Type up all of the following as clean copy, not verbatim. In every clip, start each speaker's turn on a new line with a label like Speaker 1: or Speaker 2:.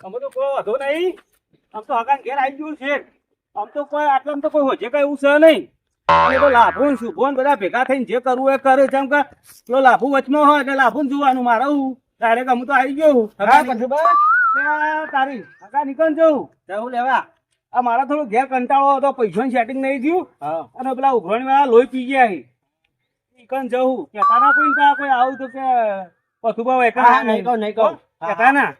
Speaker 1: અમે તો કોઈ વાંધો નહીં. આમ તો હગાન ઘેર આવી ગયું છે. આમ તો કોઈ આટલામાં તો કોઈ હોજે કઈ એવું છે નહીં. એ તો લાભો ને શુભો ને બધા ભેગા થઈને જે કરવું એ કરે. જેમ કે પેલો લાભુ વચમાં હોય એટલે લાભુ જોવાનું. મારે હું ડાયરેક્ટ હું તો આવી ગયો. તારી હગા નીકળ જવું જવું લેવા. આ મારા થોડું ઘેર કંટાળો હતો, પૈસાનું સેટિંગ નહીં થયું અને પેલા ઉઘરાણી વાળા લોહી પી ગયા. નીકળ જવું કેતા ના કોઈ આવું તો કે પથુબા નહીં કહું કેતા ના.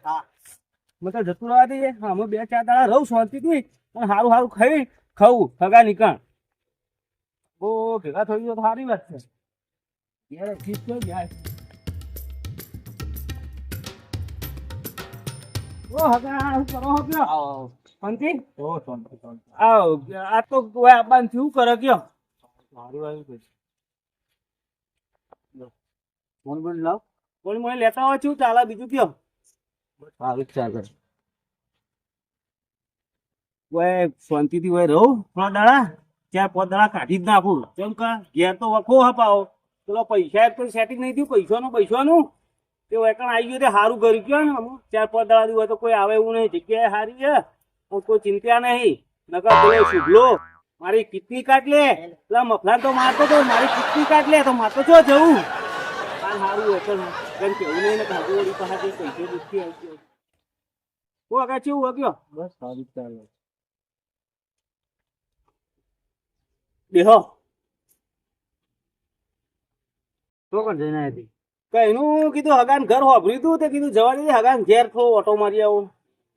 Speaker 1: મેં તો જતું રહેવા દઈએ. અમે 2-4 દાડા રહું શાંતિથી અને સારું સારું ખાવું હગા નીકળ. બહુ ભેગા થઈ ગયો તો સારી વાત છે. યાર ઠીક છે યાર. ઓ હગા શું કરો હો કયો શાંતિ? આવ આ તો કોઈ આબાન શું કરે કયો? સારું આવ્યું ફોન બોલ લાવ. કોણ મને લેતા હોય છું ચાલે બીજું કયો? સારું ચાલે. શાંતિથી હોય રહું થોડા દાડા. 4-5 દાડા કાઢી જ નાખું. કેમ કે ઘેર તો વખો હપાવો. પેલો પૈસા તો સેટિંગ નહીં થયું પૈસાનું તે વેકણ આવી ગયું તે સારું કર્યું કયો ને. 4-5 દાડા હોય તો કોઈ આવે એવું નહીં. જગ્યાએ સારી છે કોઈ ચિંતા નહીં. નકર પેલો શુભલો મારી કિટની કાઢ લે. પેલા મફલાન તો મારતો તો મારી કિટની કાઢ લે તો મારતો છો જવું. સારું હતું કેમ કેવું નહીં ને કાઢું વળી પાસે પૈસે દુઃખી આવી ગયો. હું આગળ કેવું વાગ્યો? બસ સારું ચાલે. દેહો તો કોણ જઈને આવી કઈનું કીધું હગાન ઘર હોભર્યું તું તે કીધું જવા દે હગાન ઘેર થોડો ઓટો મારી આવું.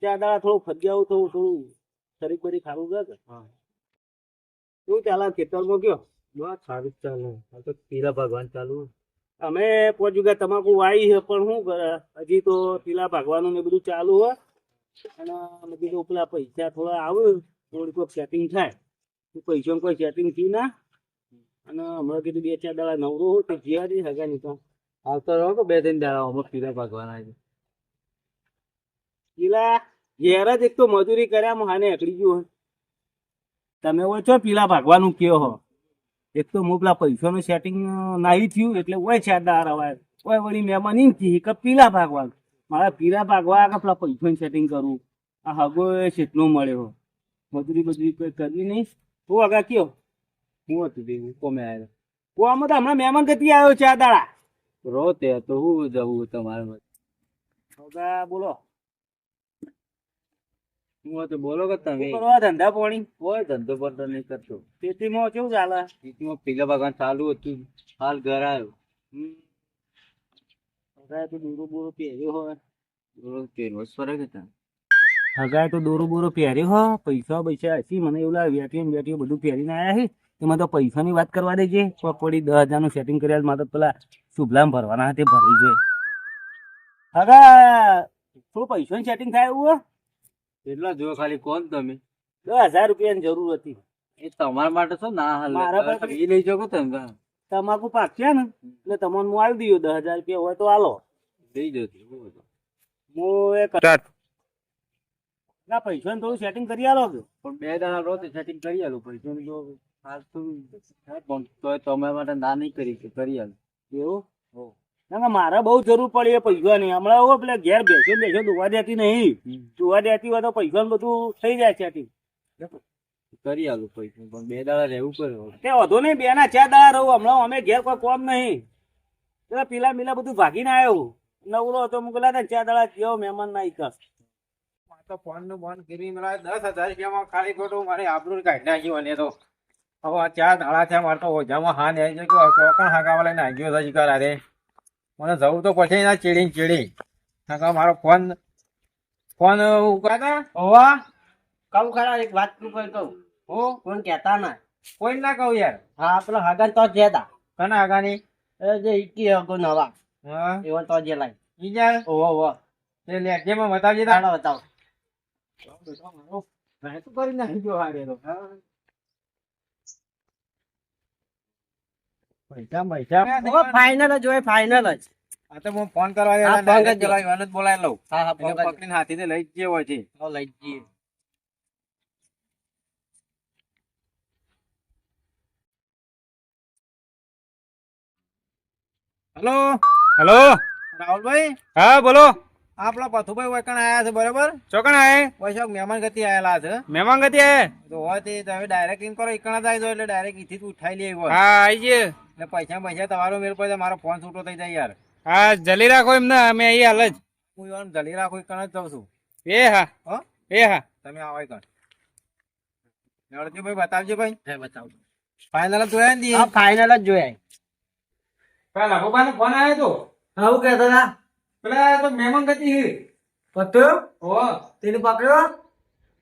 Speaker 1: 4 દાડા થોડું ફરી આવું થોડું શરીર બરી ખાવું છે. શું ચાલે ખેતરમાં કયો? બસ સારું ચાલે. તો પીલા ભગવાન ચાલુ. અમે 5 વીઘા તમાકુ વાવી છે પણ શું કરે હજી તો પીલા ભાગવાનું ને બધું ચાલુ હોય. અને મેં કીધું પેલા પૈસા થોડા આવે થોડી કોઈક સેટિંગ થાય. પૈસામાં કોઈ સેટિંગ થયું ના. અને હમણાં કીધું 2-4 દાડા નવરો હોય તો જીવા દે હગા નહીં તો આવતો રહો તો 2-3 દાડા અમુક પીલા ભાગવાના છે. પીલા ઘેર જ એક તો મજૂરી કર્યા હાને એકડી ગયું હોય. તમે હોય છો પીલા ભાગવાનું કયો હો. એક તો હું પેલા પૈસાનું સેટિંગ નહીં થયું એટલે હોય 4 દાડા રવાય હોય વળી મહેમાન એમ કહે કે પીલા ભાગવાનું. મારે પીલા ભાગવા કે પેલા પૈસાનું સેટિંગ કરવું. આ હગો કેટલો મળ્યો મજૂરી કોઈ કરવી નહીં. હું આગળ કયો હું હતું ભેગું કોમે આવ્યો. આમાં તો હમણાં મહેમાન ગતિ આવ્યો 4 દાડા રો તે તો હું જવું તમારે બોલો. હું તો બોલો કે તમે કરવા ધંધા પાણી કોઈ ધંધો પર તો નહીં કરતો. ખેતીમાં કેવું ચાલે? ખેતીમાં પીલા ભાગવાનું ચાલુ હતું હાલ ઘર આવ્યો. તો દોરો બોરો પહેર્યો હોય દોરો પહેરવો ફરક હતા. હગાય તો દોરો બોરો પહેર્યો હો પૈસા હસી મને એવું લાગે વેટીઓ બધું પહેરીને આવ્યા છે. એમાં તો પૈસાની વાત કરવા દેજે. પડી 10,000 નું સેટિંગ કર્યા મારે પેલા શુભલામ ભરવાના તે ભરી જોઈએ. હગા થોડું પૈસાનું સેટિંગ થાય એવું એટલા જો ખાલી કોણ તમે 10,000 રૂપિયાની જરૂર હતી. એ તમારા માટે શું ના હાલ મારા પાસે એ લઈ જાવ તમે તમાકુ પાક છે ને એટલે તમને હું આવી દઉં 10,000 રૂપિયા હોય તો હાલો દઈ દો. હું એક ના પૈસાનું થોડું સેટિંગ કરી આલો પણ 2 દાડા રો સેટિંગ કરી આલું. પૈસાનું જો હાલ તો તમારા માટે ના નહીં કરી આલું એવું. ના મારે બહુ જરૂર પડી એ પૈસાની. હમણાં એવું પેલા ઘેર બેસો દોવા દેતી નહીં. દોવા દેતી હોય તો પૈસાનું બધું થઈ જાય સેટિંગ કરી આલું. પૈસા પણ 2 દાડા રહેવું પડે તે વધુ નહીં. 2-4 દાડા રહું. હમણાં અમે ઘેર કોઈ કોમ નહીં. પીલા મીલા બધું ભાગીને આવ્યો નવરો હતો મોકલા 4 દાડા જેવો મહેમાન ના કર તો ફોન નું બંધ કરી 10,000 રૂપિયામાં ખાલી ખોટું મારી આબરૂ કાઢી નાખ્યું. અને તો હવે 4 દાડા થયા મારે તો ઓજામાં હા ને ચોકણ હાકાવા લઈને નાખ્યો છે શિકાર. અરે મને જવું તો પછી ના ચીડી હાકા મારો ફોન ઉકાતા હોવા કહું ખરા એક વાત કહું હું કોણ કેતા ના કોઈ ના કહું યાર. હા પેલો હાગન તો જ હતા. કના હાગાની જે ઈકી હગો નવા એવો તો જે લાઈ ઈજા ઓહો તે લે જેમાં બતાવજે તાળો બતાવ શું કરી નાખ્યો હારે તો પૈસા ફાઇનલ જ હોય ફાઇનલ જ. હા તો હું ફોન કરવા બોલાવી લઉં. હા પકડીને હાથીને લઈ જ હોય છે લઈ જઈએ. હેલો હેલો રાહુલભાઈ. હા બોલો.
Speaker 2: આપડા પથુભાઈ વૈકણ આયા છે બરોબર
Speaker 3: ચોકણ આયે
Speaker 2: વૈશાખ મહેમાન ગતિ આયેલા છે
Speaker 3: મહેમાન ગતિ આયે
Speaker 2: તો હોય તે તમે ડાયરેક્ટ ઇન કરો એકણા જાય તો એટલે ડાયરેક્ટ ઈથી ઉઠાઈ લે હોય
Speaker 3: હા આઈ જઈએ
Speaker 2: એટલે પૈસા તમારો મેળ પડે મારો ફોન છૂટો થઈ જાય યાર
Speaker 3: હા જલી રાખો એમને અમે અહીં હાલ જ
Speaker 2: હું એવાનું જલી રાખું એકણ જ જાઉં છું
Speaker 3: એ હા
Speaker 2: હો
Speaker 3: એ હા
Speaker 2: તમે આવો એકણ ભાઈ બતાવજો ભાઈ બતાવજો ફાઇનલ જોયા ને
Speaker 1: હા ફાઇનલ જ જોયા
Speaker 3: પેલા ભગવાન ફોન આવ્યો તો
Speaker 1: આવું કહેતા હતા
Speaker 3: પેલા તો મહેમાન ગતિ હે
Speaker 1: પત્યો
Speaker 3: ઓ
Speaker 1: તેને પકડ્યો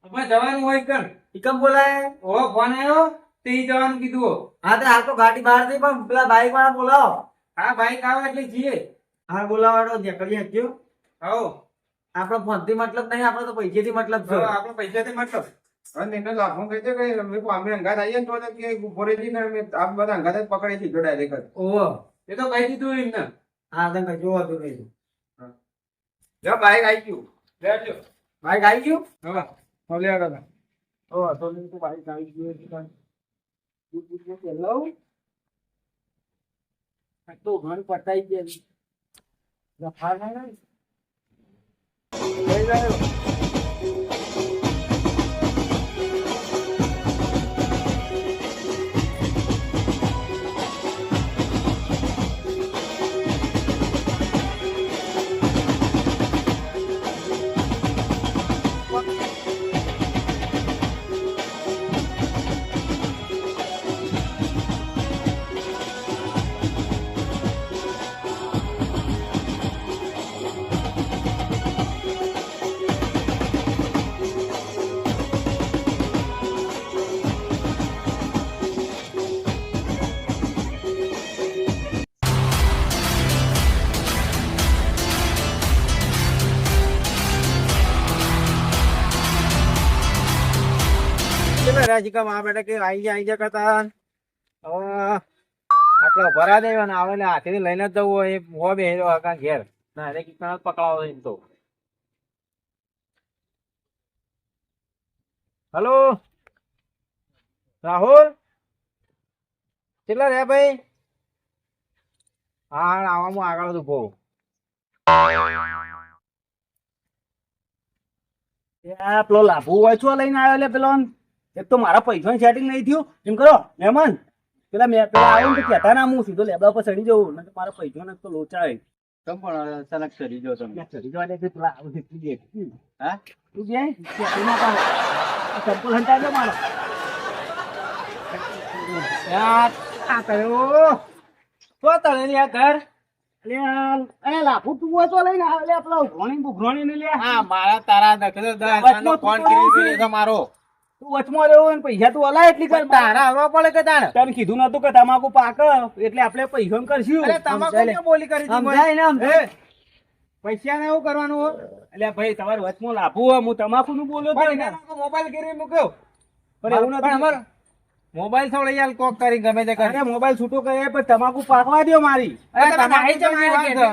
Speaker 3: આપણે જવાનું હોય કણ
Speaker 1: એકમ બોલાય
Speaker 3: ઓ ફોન આવ્યો તે જવાનું કીધું
Speaker 1: હા તો હાલ તો ગાડી બહાર થઈ પણ પેલા બાઈક વાળા બોલાવો
Speaker 3: હા બાઈક આવે એટલે જઈએ
Speaker 1: હા બોલાવાડો નીકળી હક્યો
Speaker 3: આવો
Speaker 1: આપણો ફોન થી મતલબ નહીં આપણો તો પૈસેથી મતલબ છે
Speaker 3: આપણે પૈસાથી મતલબ
Speaker 4: અને એને લાભો કહે છે કે અમે અંગાત આવીએ ને તો કે ઉભો રહી ને અમે આ બધા અંગાત જ પકડી દીધો ડાયરેક્ટ
Speaker 1: ઓહો
Speaker 3: એ તો કહી દીધું એમને
Speaker 1: હા તમે કઈ જોવા તો નહીં
Speaker 4: જો બાઈક આવી ગયું
Speaker 3: લેજો
Speaker 1: બાઈક આવી ગયું
Speaker 3: હા હવે આગળ
Speaker 1: ઓહો તો તો બાઈક આવી ગયું હેલો આ તો ઘણ પટાઈ ગયા રફા ના લઈ જાયો
Speaker 2: રાજીકા માં બેટા કે આઈ જા કરતા હવે આટલા ભરા દેવાના આવે ને હાથેથી લઈને જ જવું હોય હો બે ઘેર ના અરે કિકણા પકડાવો એમ તો હલો રાહુલ કેટલા રે ભાઈ હા હા આવામાં આગળ જ ઉભો
Speaker 1: પેલો લાભુ વાંચવા લઈને આવ્યો એટલે પેલો એક તો મારા પૈસાની સેટિંગ નહીં થયું એમ કરો મહેમાન પેલા આવ્યો ને તો કહેતા ના હું સીધો લેબડા પર ચડી જવું ને મારા પૈસાને તો લોચાય
Speaker 4: તમ પણ અચાનક ચડી ગયો તમે
Speaker 1: ચડી જવા દે પેલા આવું તું દે હા તું જાય ચંપલ હંટાઈ દે મારો યાર આ કયો તો તળે લે ઘર અરે લાભુ તું વાંચવા લઈને આવ્યો પેલા ઉઘરાણી ને લે
Speaker 2: હા મારા તારા નખરો ફોન કરી તમારો
Speaker 1: તું વચમાં રહ્યો ને પૈસા તું હલાય એટલી કર
Speaker 2: તારા હલવા પડે કે તારે
Speaker 1: તને કીધું નતું કે તમાકુ પાક એટલે આપણે પૈસા કરશું
Speaker 2: અરે તમાકુ ક્યાં બોલી કરી હતી
Speaker 1: સમજાય ને સમજાય
Speaker 2: પૈસા ને એવું કરવાનું હો
Speaker 1: એટલે ભાઈ તમારે વચમાં લાભું હોય હું તમાકુ નું બોલ્યો તો ને
Speaker 2: મોબાઈલ ગીરવી મૂક્યો
Speaker 1: પણ એવું નથી
Speaker 2: મોબાઈલ થોડો યાર કોક કરી ગમે તે કરે
Speaker 1: અરે મોબાઈલ છૂટો કરે પણ તમાકુ પાકવા દો મારી
Speaker 2: અરે તમાકુ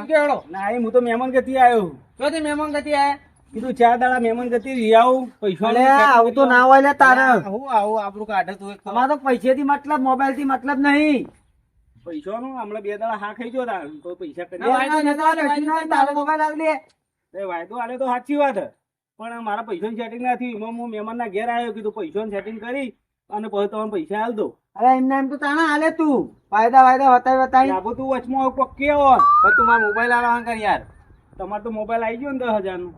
Speaker 2: કેવડો
Speaker 1: ના હું તો મહેમાન ગતિ આવ્યો
Speaker 2: ચોથી મહેમાન ગતિ આયા
Speaker 1: કીધું 4 દાડા મહેમાન ગતિ રી આવું પૈસા
Speaker 2: આવું તો ના
Speaker 1: હોય લે તારે
Speaker 2: હું આવું આપણું કાઢે તું
Speaker 1: તમારે તો પૈસેથી મતલબ મોબાઈલ થી મતલબ નહીં પૈસાનું હમણાં 2 દાડા હા ખાઈ ગયો તો પૈસા કરી મોબાઈલ આલે વાયદો આલે તો સાચી વાત પણ મારા પૈસાની સેટિંગ ના થયું એમાં હું મહેમાન ના ઘેર આવ્યો કીધું પૈસાની સેટિંગ કરી અને પછી તમે પૈસા હાલ દો અરે એમ તો તાણા હાલે તું વાયદા બતાવી લાભો તું વચમાં કેવો
Speaker 2: તું મારા મોબાઈલ આલવા કર યાર
Speaker 1: તમારે તો મોબાઈલ આવી ગયો ને 10,000 નું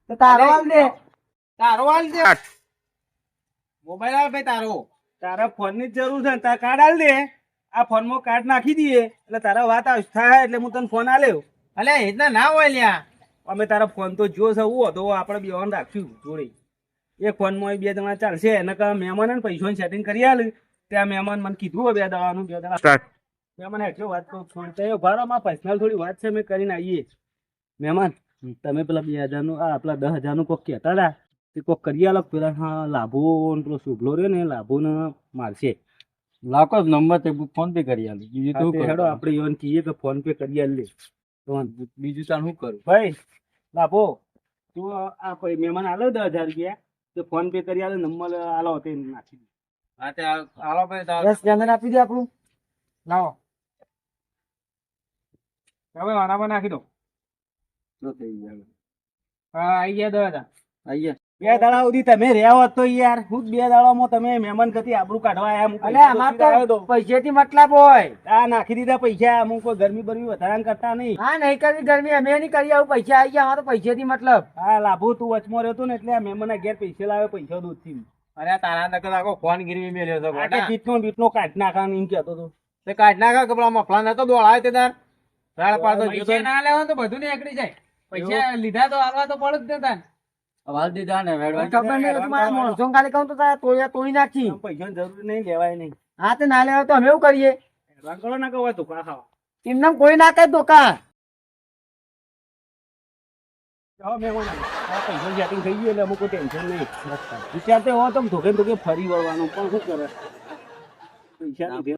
Speaker 2: તો તારો હાલ દે મોબાઈલ હાલ ભાઈ
Speaker 1: તારા ફોન ની જ જરૂર છે તારા કાર્ડ હાલ દે આ ફોન માં કાર્ડ નાખી દઈએ એટલે તારા વાત થાય એટલે હું તને ફોન આલ્યો
Speaker 2: અલે એટલા ના હોય લ્યા
Speaker 1: અમે તારા ફોન તો જો છે એવું હતો આપણે બેવાનું રાખશું જોડે એક ફોન માં 2 જણા ચાલશે એને કહે મહેમાન ને પૈસાની સેટિંગ કરી આલે ત્યાં મહેમાન મને કીધું 2 દાડાનું 2 દાડા મહેમાન એટલો વાત તો ભારો માં પર્સનલ થોડી વાત છે મેં કરીને આવીએ મહેમાન તમે પેલા 2,000 નું પેલા 10,000 નું કોક કહેતા હતા તે કોક કરી આલો પેલા હા લાભો પેલો શુભલો રહ્યો ને લાભો ને મારશે
Speaker 4: લાખો નંબર તે ફોન પે કરી આલું બીજું તો
Speaker 1: હેડો આપણે એવું કહીએ કે ફોન પે કરી આલે
Speaker 4: બીજું તાર શું કરું
Speaker 1: ભાઈ લાભો તું આ મહેમાન આલો 10,000 રૂપિયા તો ફોન પે કરી આલે નંબર આલો તે નાખી દે
Speaker 2: હા તે આલો ભાઈ
Speaker 1: સ્કેનર આપી દે આપણું
Speaker 2: લાવો હવે વાનામાં નાખી દો
Speaker 4: થઈ જાય
Speaker 2: હા આઈ ગયા દાદા
Speaker 1: આઈએ. 2 દાડા સુધી તમે રહ્યા હોત તો યાર હું 2 દાડામાં તમે મહેમાન ગતિ આબરૂ કાઢવા આયા. હું
Speaker 2: અલે
Speaker 1: પૈસા
Speaker 2: અમાર
Speaker 1: ગોતીને આવ્યો
Speaker 2: તો
Speaker 1: તો.
Speaker 2: પૈસેથી મતલબ હોય.
Speaker 1: આ નાખી દીધા પૈસા. અમુક કોઈ ગરમી બરમી વધારાને કરતા નહીં.
Speaker 2: હા નહીં કરવી ગરમી અમે નહીં કરી આવું પૈસા આવી ગયા અમારે તો પૈસેથી મતલબ.
Speaker 1: હા લાભુ તું વચમાં રહ્યો હતો ને એટલે આ મહેમાનના ઘેર પૈસા લાવ્યો પૈસા દૂધથી.
Speaker 2: અરે તારા નકર આખો ફોન ગીરવી મેલ્યો તો
Speaker 1: આ કે બીટનો કાઢ નાખવાનું એમ કહેતો હતો.
Speaker 2: તે કાઢ નાખા કે પેલા મફલા નતો દોડાય તે તાર રાડ પાડતો
Speaker 3: પૈસા
Speaker 2: જોતો
Speaker 3: ના લેવા તો બધું નીકળી જાય પૈસા લીધા તો આલવા તો પડે જ ને તાન.
Speaker 1: વાલ દીધા ને
Speaker 2: ખબર નહીં મારા માણસો ખાલી કહું તો તારા તોડી નાખી.
Speaker 1: પૈસાની જરૂર નહીં લેવાય નહીં.
Speaker 2: હા તે ના લેવા તો અમે એવું કરીએ
Speaker 1: હેરાન કરો ના કહો ધોકા ખાવા.
Speaker 2: એમને કોઈ ના કહે દુકાન.
Speaker 1: જાઓ મહેમાન આ પૈસા સેટિંગ થઈ ગયું એટલે અમુક કોઈ ટેન્શન નહીં. વિચારતે હો તો ધોકે ધોકે ફરી વળવાનું પણ શું કરે પૈસા લીધે